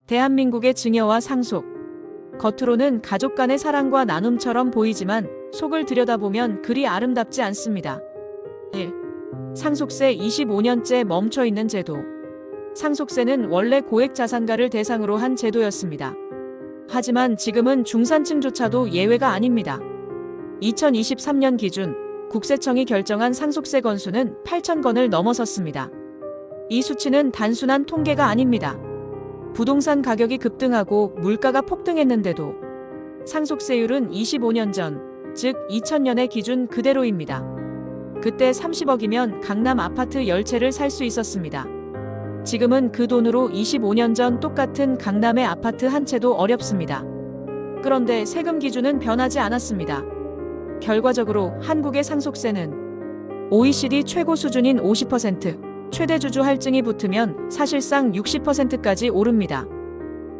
대한민국의 증여와 상속. 겉으로는 가족 간의 사랑과 나눔처럼 보이지만 속을 들여다보면 그리 아름답지 않습니다. 1. 상속세 25년째 멈춰있는 제도. 상속세는 원래 고액자산가를 대상으로 한 제도였습니다. 하지만 지금은 중산층조차도 예외가 아닙니다. 2023년 기준 국세청이 결정한 상속세 건수는 8,000건을 넘어섰습니다. 이 수치는 단순한 통계가 아닙니다. 부동산 가격이 급등하고 물가가 폭등했는데도 상속세율은 25년 전, 즉 2000년의 기준 그대로입니다. 그때 30억이면 강남 아파트 10채를 살 수 있었습니다. 지금은 그 돈으로 25년 전 똑같은 강남의 아파트 한 채도 어렵습니다. 그런데 세금 기준은 변하지 않았습니다. 결과적으로 한국의 상속세는 OECD 최고 수준인 50%, 최대 주주 할증이 붙으면 사실상 60%까지 오릅니다.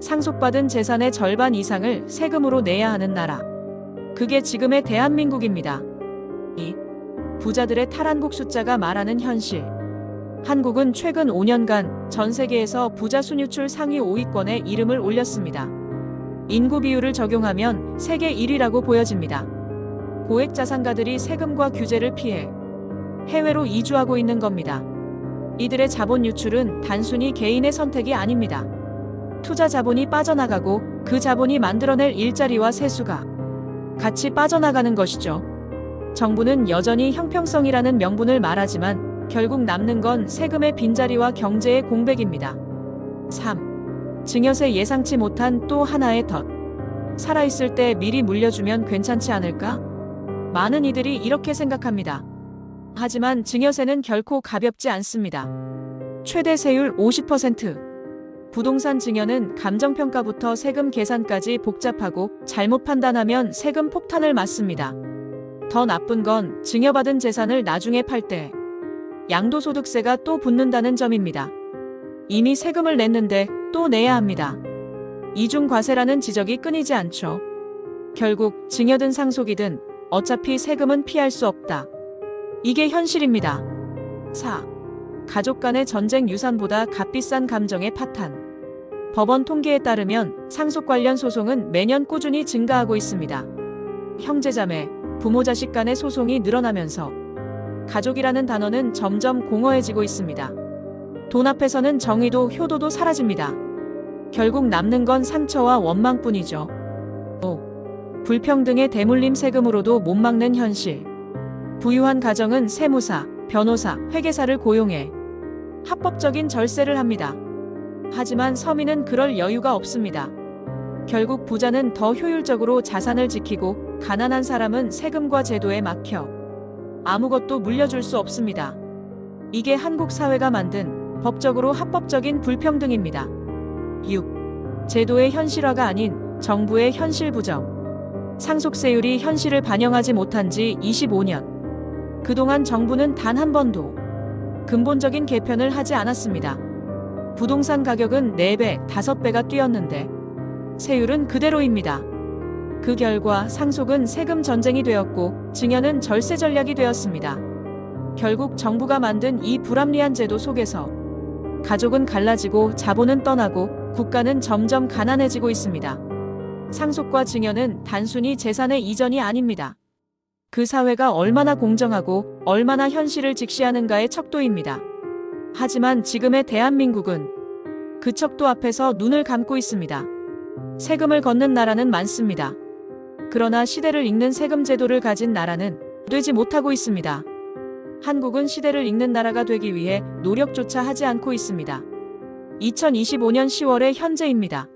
상속받은 재산의 절반 이상을 세금으로 내야 하는 나라. 그게 지금의 대한민국입니다. 2. 부자들의 탈한국 숫자가 말하는 현실. 한국은 최근 5년간 전 세계에서 부자 순유출 상위 5위권에 이름을 올렸습니다. 인구 비율을 적용하면 세계 1위라고 보여집니다. 고액 자산가들이 세금과 규제를 피해 해외로 이주하고 있는 겁니다. 이들의 자본 유출은 단순히 개인의 선택이 아닙니다. 투자 자본이 빠져나가고 그 자본이 만들어낼 일자리와 세수가 같이 빠져나가는 것이죠. 정부는 여전히 형평성이라는 명분을 말하지만 결국 남는 건 세금의 빈자리와 경제의 공백입니다. 3. 증여세 예상치 못한 또 하나의 덫. 살아있을 때 미리 물려주면 괜찮지 않을까? 많은 이들이 이렇게 생각합니다. 하지만 증여세는 결코 가볍지 않습니다. 최대 세율 50%. 부동산 증여는 감정평가부터 세금 계산까지 복잡하고 잘못 판단하면 세금 폭탄을 맞습니다. 더 나쁜 건 증여받은 재산을 나중에 팔 때 양도소득세가 또 붙는다는 점입니다. 이미 세금을 냈는데 또 내야 합니다. 이중과세라는 지적이 끊이지 않죠. 결국 증여든 상속이든 어차피 세금은 피할 수 없다. 이게 현실입니다. 4. 가족 간의 전쟁 유산보다 값비싼 감정의 파탄. 법원 통계에 따르면 상속 관련 소송은 매년 꾸준히 증가하고 있습니다. 형제자매, 부모 자식 간의 소송이 늘어나면서 가족이라는 단어는 점점 공허해지고 있습니다. 돈 앞에서는 정의도 효도도 사라집니다. 결국 남는 건 상처와 원망뿐이죠. 5. 불평등의 대물림 세금으로도 못 막는 현실. 부유한 가정은 세무사, 변호사, 회계사를 고용해 합법적인 절세를 합니다. 하지만 서민은 그럴 여유가 없습니다. 결국 부자는 더 효율적으로 자산을 지키고 가난한 사람은 세금과 제도에 막혀 아무것도 물려줄 수 없습니다. 이게 한국 사회가 만든 법적으로 합법적인 불평등입니다. 6. 제도의 현실화가 아닌 정부의 현실 부정. 상속세율이 현실을 반영하지 못한 지 25년. 그동안 정부는 단 한 번도 근본적인 개편을 하지 않았습니다. 부동산 가격은 4배, 5배가 뛰었는데 세율은 그대로입니다. 그 결과 상속은 세금 전쟁이 되었고 증여는 절세 전략이 되었습니다. 결국 정부가 만든 이 불합리한 제도 속에서 가족은 갈라지고 자본은 떠나고 국가는 점점 가난해지고 있습니다. 상속과 증여는 단순히 재산의 이전이 아닙니다. 그 사회가 얼마나 공정하고 얼마나 현실을 직시하는가의 척도입니다. 하지만 지금의 대한민국은 그 척도 앞에서 눈을 감고 있습니다. 세금을 걷는 나라는 많습니다. 그러나 시대를 읽는 세금 제도를 가진 나라는 되지 못하고 있습니다. 한국은 시대를 읽는 나라가 되기 위해 노력조차 하지 않고 있습니다. 2025년 10월의 현재입니다.